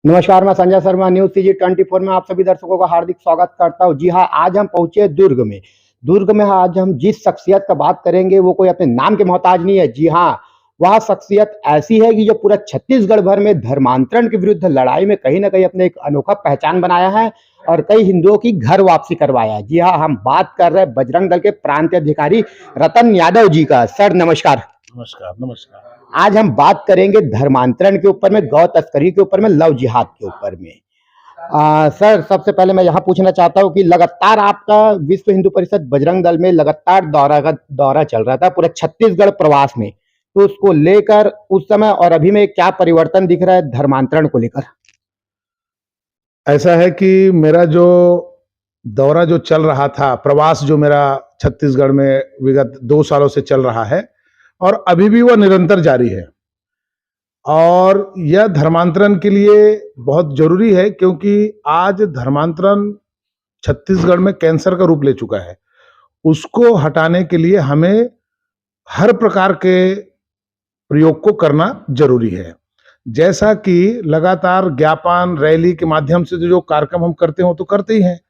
नमस्कार, मैं Sanjay Sharma news CG24 में आप सभी दर्शकों का हार्दिक स्वागत करता हूँ। जी हाँ, आज हम पहुँचे दुर्ग में। दुर्ग में आज हम जिस शख्सियत का बात करेंगे वो कोई अपने नाम के मोहताज नहीं है। जी हाँ, वह शख्सियत ऐसी है कि जो पूरा छत्तीसगढ़ भर में धर्मांतरण के विरुद्ध लड़ाई में कहीं न कहीं अपने एक अनोखा पहचान बनाया है और कई हिंदुओं की घर वापसी करवाया है। जी हाँ, हम बात कर रहे हैं बजरंग दल के प्रांतीय अधिकारी रतन यादव जी का। सर नमस्कार। नमस्कार नमस्कार। आज हम बात करेंगे धर्मांतरण के ऊपर में, गौ तस्करी के ऊपर में, लव जिहाद के ऊपर में। सर सबसे पहले मैं यहाँ पूछना चाहता हूँ कि लगातार आपका विश्व हिंदू परिषद बजरंग दल में लगातार दौरा चल रहा था पूरे छत्तीसगढ़ प्रवास में, तो उसको लेकर उस समय और अभी में क्या परिवर्तन दिख रहा है धर्मांतरण को लेकर? ऐसा है कि मेरा जो दौरा जो चल रहा था, प्रवास जो मेरा छत्तीसगढ़ में विगत 2 सालों से चल रहा है और अभी भी वह निरंतर जारी है। और यह धर्मांतरण के लिए बहुत ज़रूरी है क्योंकि आज धर्मांतरण छत्तीसगढ़ में कैंसर का रूप ले चुका है। उसको हटाने के लिए हमें हर प्रकार के प्रयोग को करना ज़रूरी है। जैसा कि लगातार ज्ञापन, रैली के माध्यम से जो कार्यक्रम हम करते हैं, वो तो करते ही हैं।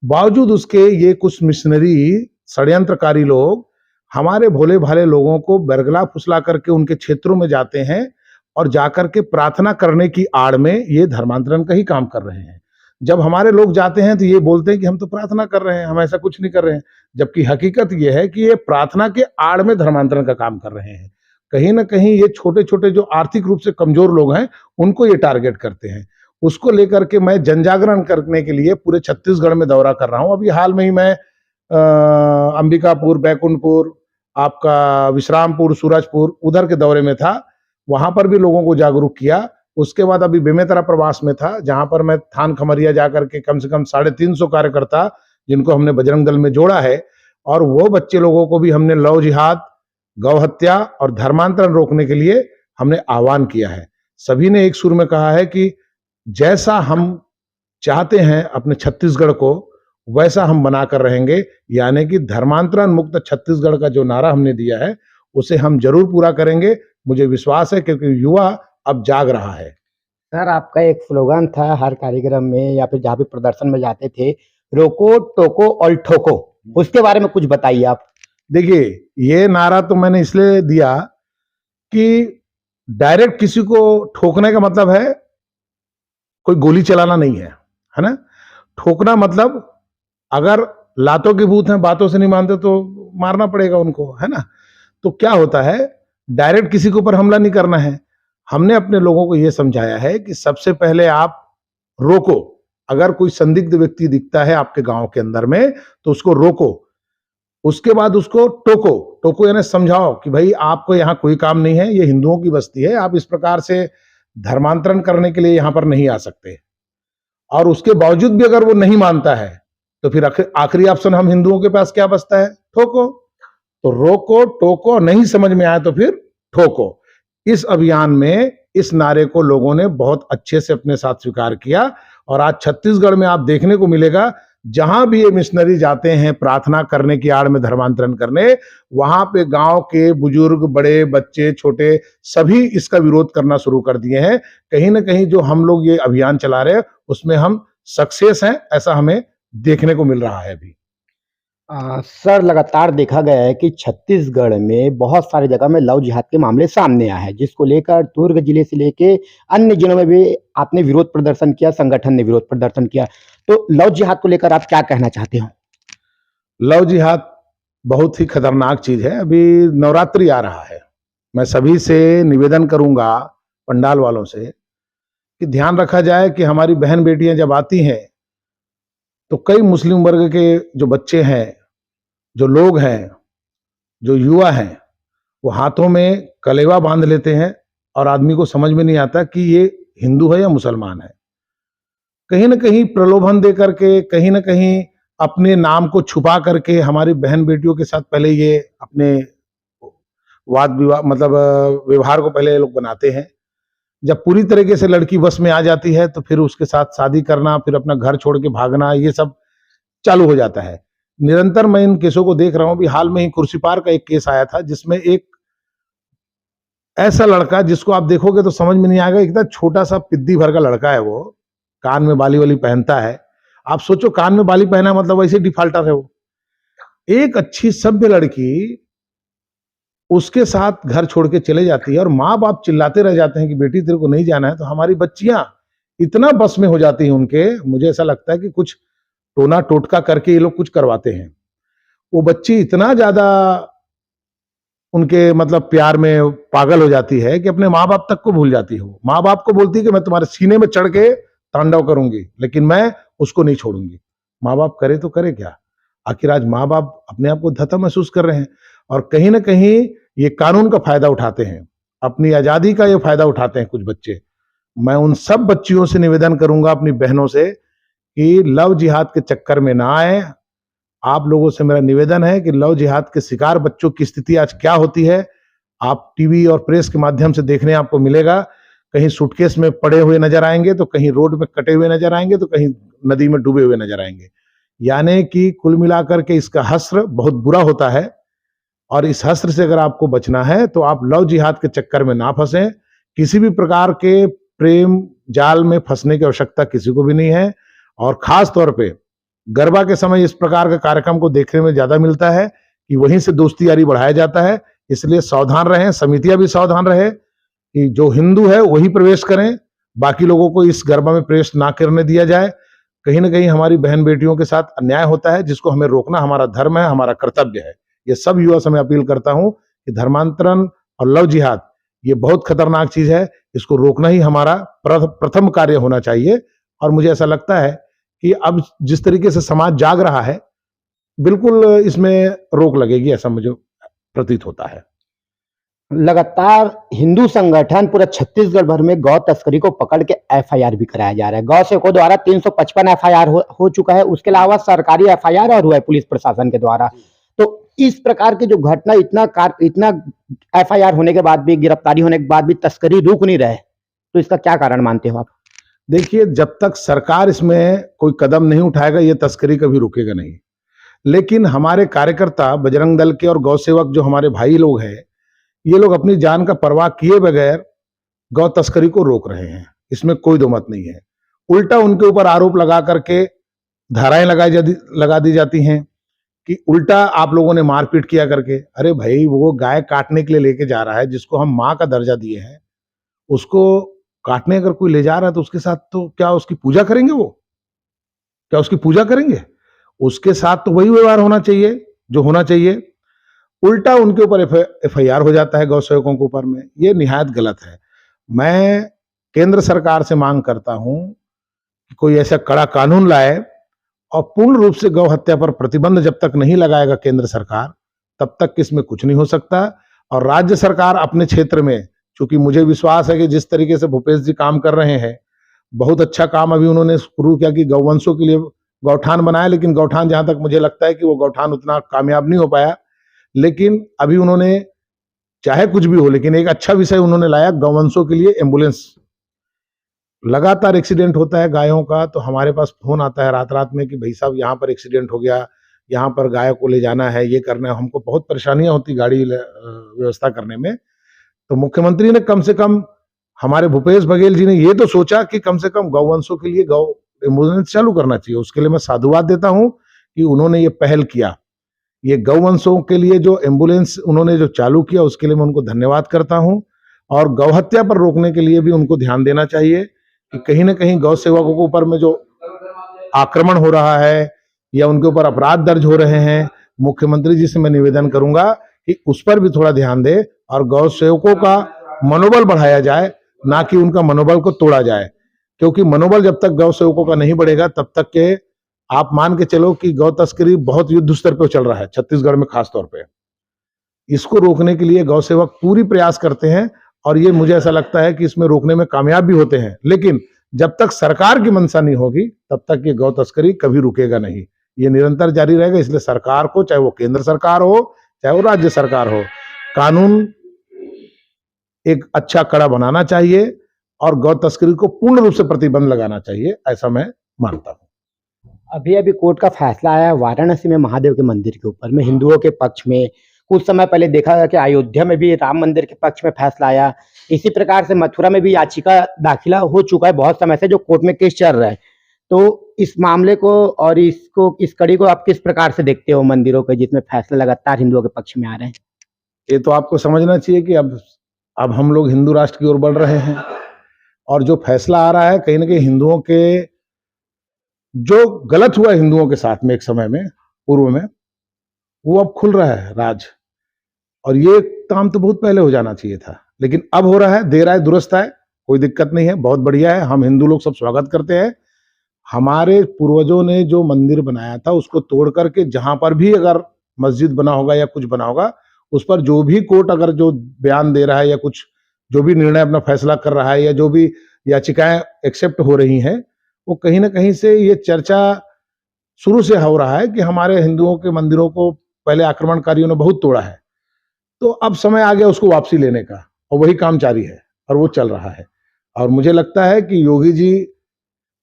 बावजूद उसके ये कुछ मिशनरी, षड्यंत्रकारी लोग हमारे भोले-भाले लोगों को बरगला फुसला करके उनके क्षेत्रों में जाते हैं और जाकर के प्रार्थना करने की आड़ में ये धर्मांतरण का ही काम कर रहे हैं। जब हमारे लोग जाते हैं तो ये बोलते हैं कि हम तो प्रार्थना कर रहे हैं, हम ऐसा कुछ नहीं कर रहे हैं। जबकि हकीकत ये है कि ये प्रार्थना के आड़ में धर्मांतरण का काम कर रहे हैं। कहीं न कहीं ये छोटे-छोटे जो आर्थिक रूप से कमज़ोर लोग हैं, उनको ये टारगेट करते हैं। उसको लेकर के मैं जनजागरण करने के लिए पूरे छत्तीसगढ़ में दौरा कर रहा हूँ। अभी हाल में ही मैं अंबिकापुर, बैकुंठपुर, आपका विश्रामपुर, सूरजपुर उधर के दौरे में था। वहाँ पर भी लोगों को जागरूक किया। उसके बाद अभी बेमेतरा प्रवास में था, जहाँ पर मैं थान खमरिया जाकर के कम से कम 350 कार्यकर्ता जिनको हमने बजरंग दल में जोड़ा है और वो बच्चे लोगों को भी हमने लव जिहाद, गौ हत्या और धर्मांतरण रोकने के लिए हमने आह्वान किया है। सभी ने एक सुर में कहा है कि जैसा हम चाहते हैं अपने छत्तीसगढ़ को, वैसा हम बनाकर रहेंगे। यानी कि धर्मांतरण मुक्त छत्तीसगढ़ का जो नारा हमने दिया है, उसे हम ज़रूर पूरा करेंगे। मुझे विश्वास है क्योंकि युवा अब जाग रहा है। सर आपका एक स्लोगन था हर कार्यक्रम में या फिर जहाँ भी प्रदर्शन में जाते थे, रोको, टोको और ठोको। उसके बारे में कुछ बताइए आप। देखिए, ये नारा तो मैंने इसलिए दिया कि डायरेक्ट किसी को ठोकने का मतलब है कोई गोली चलाना नहीं है ना? ठोकना मतलब अगर लातों के भूत हैं, बातों से नहीं मानते तो मारना पड़ेगा उनको, है ना? तो क्या होता है, डायरेक्ट किसी के ऊपर हमला नहीं करना है। हमने अपने लोगों को ये समझाया है कि सबसे पहले आप रोको। अगर कोई संदिग्ध व्यक्ति दिखता है आपके गाँव के अंदर में, तो उसको रोको। उसके बाद उसको टोको। टोको यानी समझाओ कि भाई आपको यहाँ कोई काम नहीं है, ये हिंदुओं की बस्ती है, आप इस प्रकार से धर्मांतरण करने के लिए यहाँ पर नहीं आ सकते। और उसके बावजूद भी अगर वो नहीं मानता है, तो फिर आखिरी ऑप्शन हम हिंदुओं के पास क्या बचता है? ठोको। तो रोको, टोको, नहीं समझ में आए तो फिर ठोको। इस अभियान में इस नारे को लोगों ने बहुत अच्छे से अपने साथ स्वीकार किया और आज छत्तीसगढ़ में आप देखने को मिलेगा, जहां भी ये मिशनरी जाते हैं प्रार्थना करने की आड़ में धर्मांतरण करने, वहां पे गांव के बुजुर्ग, बड़े, बच्चे, छोटे सभी इसका विरोध करना शुरू कर दिए हैं। कहीं न कहीं जो हम लोग ये अभियान चला रहे हैं, उसमें हम सक्सेस हैं, ऐसा हमें देखने को मिल रहा है अभी। सर लगातार देखा गया है कि छत्तीसगढ़ में बहुत सारी जगह में लव जिहाद के मामले सामने आए हैं, जिसको लेकर दुर्ग जिले से लेके अन्य जिलों में भी आपने विरोध प्रदर्शन किया, संगठन ने विरोध प्रदर्शन किया। तो लव जिहाद को लेकर आप क्या कहना चाहते हो? लव जिहाद बहुत ही खतरनाक चीज है। अभी नवरात्रि आ रहा है। मैं सभी से निवेदन करूंगा, पंडाल वालों से, कि ध्यान रखा जाए कि हमारी बहन बेटियां जब आती हैं, तो कई मुस्लिम वर्ग के जो बच्चे हैं, जो लोग हैं, जो युवा हैं, वो हाथों में कलेवा बांध लेते हैं और आदमी को समझ में नहीं आता कि ये हिंदू है या मुसलमान है। कहीं न कहीं प्रलोभन दे करके, कहीं न कहीं अपने नाम को छुपा करके हमारी बहन बेटियों के साथ पहले ये अपने वाद विवाद मतलब व्यवहार को पहले ये लोग बनाते हैं। जब पूरी तरीके से लड़की बस में आ जाती है, तो फिर उसके साथ शादी करना, फिर अपना घर छोड़ के भागना, ये सब चालू हो जाता है। निरंतर मैं इन केसों को देख रहा हूँ। अभी हाल में ही खुर्सीपार का एक केस आया था, जिसमें एक ऐसा लड़का जिसको आप देखोगे तो समझ में नहीं आएगा, इतना छोटा सा पिद्दी भर का लड़का है वो, कान में बाली वाली पहनता है। आप सोचो कान में बाली पहना मतलब वैसे डिफाल्टर है वो। एक अच्छी सभ्य लड़की उसके साथ घर छोड़ के चले जाती है और माँ बाप चिल्लाते रह जाते हैं कि बेटी तेरे को नहीं जाना है, तो हमारी बच्चियां इतना बस में हो जाती हैं उनके, मुझे ऐसा लगता है कि कुछ टोना टोटका करके ये लोग कुछ करवाते हैं। वो बच्ची इतना ज्यादा उनके मतलब प्यार में पागल हो जाती है कि अपने माँ बाप तक को भूल जाती है। वो माँ बाप को बोलती है कि मैं तुम्हारे सीने में चढ़ के तांडव करूंगी, लेकिन मैं उसको नहीं छोड़ूंगी। माँ बाप करे तो करे क्या, आखिर आज माँ बाप अपने आप को धता महसूस कर रहे हैं और कहीं ना कहीं ये कानून का फायदा उठाते हैं, अपनी आजादी का ये फायदा उठाते हैं कुछ बच्चे। मैं उन सब बच्चियों से निवेदन करूंगा, अपनी बहनों से, कि लव जिहाद के चक्कर में ना आए। आप लोगों से मेरा निवेदन है कि लव जिहाद के शिकार बच्चों की स्थिति आज क्या होती है, आप टीवी और प्रेस के माध्यम से देखने आपको मिलेगा। कहीं सूटकेस में पड़े हुए नजर आएंगे, तो कहीं रोड में कटे हुए नजर आएंगे, तो कहीं नदी में डूबे हुए नजर आएंगे। यानी कि कुल मिलाकर के इसका हश्र बहुत बुरा होता है और इस हश्र से अगर आपको बचना है तो आप लव जिहाद के चक्कर में ना फंसें। किसी भी प्रकार के प्रेम जाल में फंसने की आवश्यकता किसी को भी नहीं है। और खास तौर पे गरबा के समय इस प्रकार के कार्यक्रम को देखने में ज्यादा मिलता है कि वहीं से दोस्ती यारी बढ़ाया जाता है। इसलिए सावधान रहें, समितियां भी सावधान रहे कि जो हिंदू है वही प्रवेश करें, बाकी लोगों को इस गरबा में प्रवेश ना करने दिया जाए। कहीं ना कहीं हमारी बहन बेटियों के साथ अन्याय होता है, जिसको हमें रोकना हमारा धर्म है, हमारा कर्तव्य है। ये सब युवा से मैं अपील करता हूं कि धर्मांतरण और लव जिहाद ये बहुत खतरनाक चीज है, इसको रोकना ही हमारा प्रथम कार्य होना चाहिए। और मुझे ऐसा लगता है कि अब जिस तरीके से समाज जाग रहा है, बिल्कुल इसमें रोक लगेगी, ऐसा मुझे प्रतीत होता है। लगातार हिंदू संगठन पूरा छत्तीसगढ़ भर में गौ तस्करी को पकड़ के एफआईआर भी कराया जा रहा है। गौ सेवकों द्वारा 355 एफआईआर हो चुका है। उसके अलावा सरकारी एफआईआर और हुआ है पुलिस प्रशासन के द्वारा। तो इस प्रकार की जो घटना, इतना एफआईआर होने के बाद भी, गिरफ्तारी होने के बाद भी तस्करी रुक नहीं रहे, तो इसका क्या कारण मानते हो आप? देखिए, जब तक सरकार इसमें कोई कदम नहीं उठाएगा ये तस्करी कभी रुकेगा नहीं। लेकिन हमारे कार्यकर्ता, बजरंग दल के और गौ सेवक जो हमारे भाई लोग हैं, ये लोग अपनी जान का परवाह किए बगैर गौ तस्करी को रोक रहे हैं, इसमें कोई दो मत नहीं है। उल्टा उनके ऊपर आरोप लगा करके धाराएं लगा दी जाती हैं कि उल्टा आप लोगों ने मारपीट किया करके। अरे भाई, वो गाय काटने के लिए लेके जा रहा है, जिसको हम माँ का दर्जा दिए हैं, उसको काटने अगर कोई ले जा रहा है तो उसके साथ तो क्या उसकी पूजा करेंगे? वो क्या उसकी पूजा करेंगे? उसके साथ तो वही व्यवहार होना चाहिए जो होना चाहिए। उल्टा उनके ऊपर एफआईआर हो जाता है गौ सेवकों के ऊपर में। ये निहायत गलत है। मैं केंद्र सरकार से मांग करता हूं कि कोई ऐसा कड़ा कानून लाए और पूर्ण रूप से गौ हत्या पर प्रतिबंध जब तक नहीं लगाएगा केंद्र सरकार, तब तक इसमें कुछ नहीं हो सकता। और राज्य सरकार अपने क्षेत्र में, क्योंकि मुझे विश्वास है कि जिस तरीके से भूपेश जी काम कर रहे हैं, बहुत अच्छा काम अभी उन्होंने शुरू किया कि गौवंशों के लिए गौठान बनाया, लेकिन गौठान जहां तक मुझे लगता है कि वो गौठान उतना कामयाब नहीं हो पाया। लेकिन अभी उन्होंने, चाहे कुछ भी हो, लेकिन एक अच्छा विषय उन्होंने लाया, गौवंशों के लिए एम्बुलेंस। लगातार एक्सीडेंट होता है गायों का, तो हमारे पास फोन आता है रात रात में कि भाई साहब यहाँ पर एक्सीडेंट हो गया, यहाँ पर गाय को ले जाना है, ये करना है। हमको बहुत परेशानियां होती गाड़ी व्यवस्था करने में। तो मुख्यमंत्री ने कम से कम, हमारे भूपेश बघेल जी ने ये तो सोचा कि कम से कम गौवंशों के लिए गौ एम्बुलेंस चालू करना चाहिए। उसके लिए मैं साधुवाद देता हूं कि उन्होंने ये पहल किया। ये गौवंशों के लिए जो एम्बुलेंस उन्होंने जो चालू किया, उसके लिए मैं उनको धन्यवाद करता हूं। और गौहत्या पर रोकने के लिए भी उनको ध्यान देना चाहिए कि कहीं ना कहीं गौ सेवकों के ऊपर में जो आक्रमण हो रहा है या उनके ऊपर अपराध दर्ज हो रहे हैं, मुख्यमंत्री जी से मैं निवेदन करूंगा कि उस पर भी थोड़ा ध्यान दे और गौ सेवकों का मनोबल बढ़ाया जाए, ना कि उनका मनोबल को तोड़ा जाए। क्योंकि मनोबल जब तक गौ सेवकों का नहीं बढ़ेगा, तब तक के आप मान के चलो कि गौ तस्करी बहुत युद्ध स्तर पर चल रहा है, छत्तीसगढ़ में खास तौर पे। इसको रोकने के लिए गौ सेवक पूरी प्रयास करते हैं और ये मुझे ऐसा लगता है कि इसमें रोकने में कामयाब भी होते हैं। लेकिन जब तक सरकार की मंशा नहीं होगी, तब तक ये गौ तस्करी कभी रुकेगा नहीं, ये निरंतर जारी रहेगा। इसलिए सरकार को, चाहे वो केंद्र सरकार हो चाहे वो राज्य सरकार हो, कानून एक अच्छा कड़ा बनाना चाहिए और गौ तस्करी को पूर्ण रूप से प्रतिबंध लगाना चाहिए, ऐसा मैं मानता हूं। अभी कोर्ट का फैसला आया है वाराणसी में महादेव के मंदिर के ऊपर में, हिंदुओं के पक्ष में कुछ समय पहले देखा गया कि अयोध्या में भी राम मंदिर के पक्ष में फैसला आया। इसी प्रकार से मथुरा में भी याचिका दाखिला हो चुका है बहुत समय से, जो कोर्ट में केस चल रहा है। तो इस मामले को और इस कड़ी को आप किस प्रकार से देखते हो मंदिरों के, जिसमें फैसले लगातार हिंदुओं के पक्ष में आ रहे हैं? ये तो आपको समझना चाहिए कि अब हम लोग हिंदू राष्ट्र की ओर बढ़ रहे हैं, और जो फैसला आ रहा है कहीं ना कहीं हिंदुओं के, जो गलत हुआ हिंदुओं के साथ में एक समय में पूर्व में, वो अब खुल रहा है राज। और ये काम तो बहुत पहले हो जाना चाहिए था, लेकिन अब हो रहा है, देर आए दुरुस्त आए, कोई दिक्कत नहीं है, बहुत बढ़िया है। हम हिंदू लोग सब स्वागत करते हैं। हमारे पूर्वजों ने जो मंदिर बनाया था उसको तोड़ करके जहां पर भी अगर मस्जिद बना होगा या कुछ बना होगा, उस पर जो भी कोर्ट अगर जो बयान दे रहा है या कुछ जो भी निर्णय अपना फैसला कर रहा है या जो भी याचिकाएं एक्सेप्ट हो रही हैं, वो कहीं ना कहीं से ये चर्चा शुरू से हो रहा है कि हमारे हिंदुओं के मंदिरों को पहले आक्रमणकारियों ने बहुत तोड़ा है, तो अब समय आ गया उसको वापसी लेने का, और वही काम जारी है और वो चल रहा है। और मुझे लगता है कि योगी जी,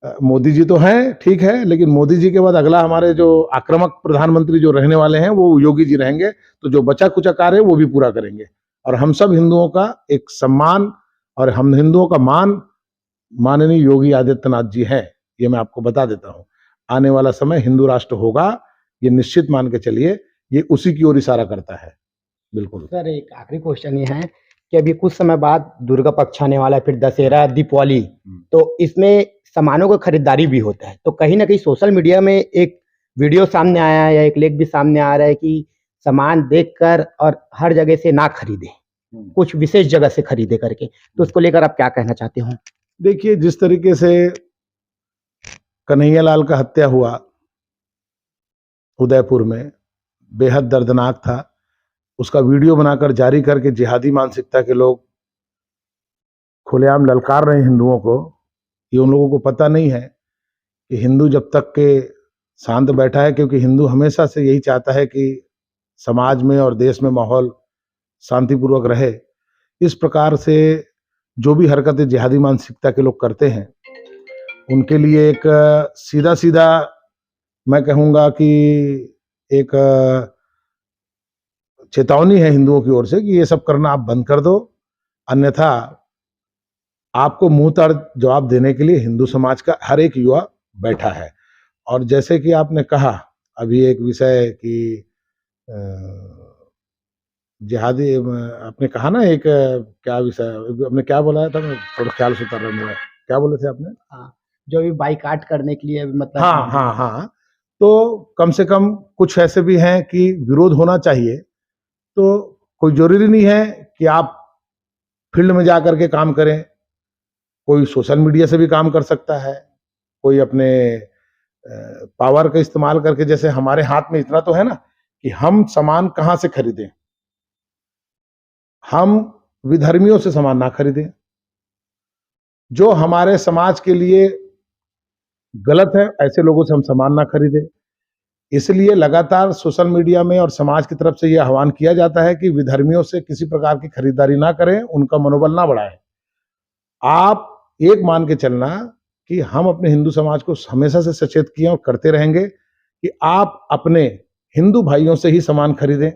मोदी जी तो हैं ठीक है, लेकिन मोदी जी के बाद अगला हमारे जो आक्रामक प्रधानमंत्री जो रहने वाले हैं वो योगी जी रहेंगे। तो जो बचा कुचा कार्य है वो भी पूरा करेंगे, और हम सब हिंदुओं का एक सम्मान और हम हिंदुओं का मान माननीय योगी आदित्यनाथ जी हैं, ये मैं आपको बता देता हूँ। आने वाला समय हिंदू राष्ट्र होगा, ये निश्चित मान के चलिए, ये उसी की ओर इशारा करता है। बिल्कुल सर, एक आखिरी क्वेश्चन ये है कि अभी कुछ समय बाद दुर्गा पक्ष आने वाला है, फिर दशहरा, दीपावली, तो इसमें सामानों का खरीदारी भी होता है। तो कहीं ना कहीं सोशल मीडिया में एक वीडियो सामने आया है या एक लेख भी सामने आ रहा है कि सामान देखकर और हर जगह से ना खरीदे, कुछ विशेष जगह से खरीदे करके। तो उसको लेकर आप क्या कहना चाहते हो? देखिए, जिस तरीके से कन्हैयालाल का हत्या हुआ उदयपुर में, बेहद दर्दनाक था। उसका वीडियो बनाकर जारी करके जिहादी मानसिकता के लोग खुलेआम ललकार रहे हैं हिंदुओं को। ये उन लोगों को पता नहीं है कि हिंदू जब तक के शांत बैठा है, क्योंकि हिंदू हमेशा से यही चाहता है कि समाज में और देश में माहौल शांतिपूर्वक रहे। इस प्रकार से जो भी हरकतें जिहादी मानसिकता के लोग करते हैं, उनके लिए एक सीधा सीधा मैं कहूँगा कि एक चेतावनी है हिंदुओं की ओर से कि ये सब करना आप बंद कर दो, अन्यथा आपको मुंह तोड़ जवाब देने के लिए हिंदू समाज का हर एक युवा बैठा है। और जैसे कि आपने कहा अभी एक विषय कि जिहादी, आपने कहा ना एक क्या विषय, आपने क्या बोला था, मैं थोड़ा ख्याल से उतर रहा हूँ, क्या बोले थे आपने? हाँ, जो भी बाइकाट करने के लिए मतलब। हाँ हाँ हाँ, तो कम से कम कुछ ऐसे भी हैं कि विरोध होना चाहिए। तो कोई जरूरी नहीं है कि आप फील्ड में जा करके काम करें, कोई सोशल मीडिया से भी काम कर सकता है, कोई अपने पावर का इस्तेमाल करके, जैसे हमारे हाथ में इतना तो है ना कि हम सामान कहाँ से खरीदें, हम विधर्मियों से सामान ना खरीदें, जो हमारे समाज के लिए गलत है ऐसे लोगों से हम सामान ना खरीदें। इसलिए लगातार सोशल मीडिया में और समाज की तरफ से यह आह्वान किया जाता है कि विधर्मियों से किसी प्रकार की खरीदारी ना करें, उनका मनोबल ना बढ़ाएं। आप एक मान के चलना कि हम अपने हिंदू समाज को हमेशा से सचेत किए और करते रहेंगे कि आप अपने हिंदू भाइयों से ही सामान खरीदें,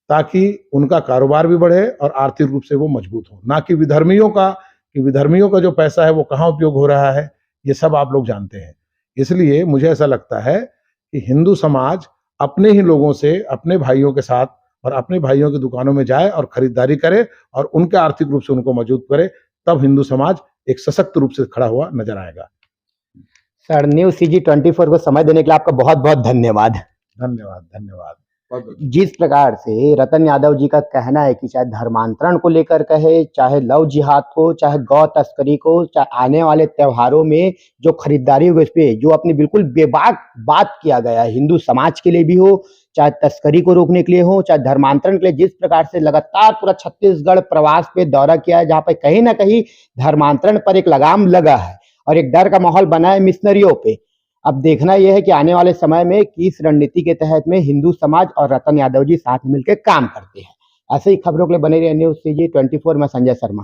ताकि उनका कारोबार भी बढ़े और आर्थिक रूप से वो मजबूत हो, ना कि विधर्मियों का, कि विधर्मियों का जो पैसा है वो कहाँ उपयोग हो रहा है, ये सब आप लोग जानते हैं। इसलिए मुझे ऐसा लगता है कि हिंदू समाज अपने ही लोगों से, अपने भाइयों के साथ और अपने भाइयों की दुकानों में जाए और खरीदारी करे और उनके आर्थिक रूप से उनको मजबूत करे, तब हिंदू समाज एक सशक्त रूप से खड़ा हुआ नजर आएगा। सर, न्यूज़ CG24 को समय देने के लिए आपका बहुत बहुत धन्यवाद। धन्यवाद धन्यवाद। जिस प्रकार से रतन यादव जी का कहना है कि चाहे धर्मांतरण को लेकर कहे, चाहे लव जिहाद को, चाहे गौ तस्करी को, चाहे आने वाले त्योहारों में जो खरीदारी होगी, इस पे जो अपनी बिल्कुल बेबाक बात किया गया है, हिंदू समाज के लिए भी हो, चाहे तस्करी को रोकने के लिए हो, चाहे धर्मांतरण के लिए, जिस प्रकार से लगातार पूरा छत्तीसगढ़ प्रवास पे दौरा किया है, जहाँ पे कहीं ना कहीं धर्मांतरण पर एक लगाम लगा है और एक डर का माहौल बना है मिशनरियों पे। अब देखना यह है कि आने वाले समय में किस रणनीति के तहत में हिंदू समाज और रतन यादव जी साथ मिलकर काम करते हैं। ऐसे ही खबरों के लिए बने रहिए न्यूज़ CG24 में संजय शर्मा।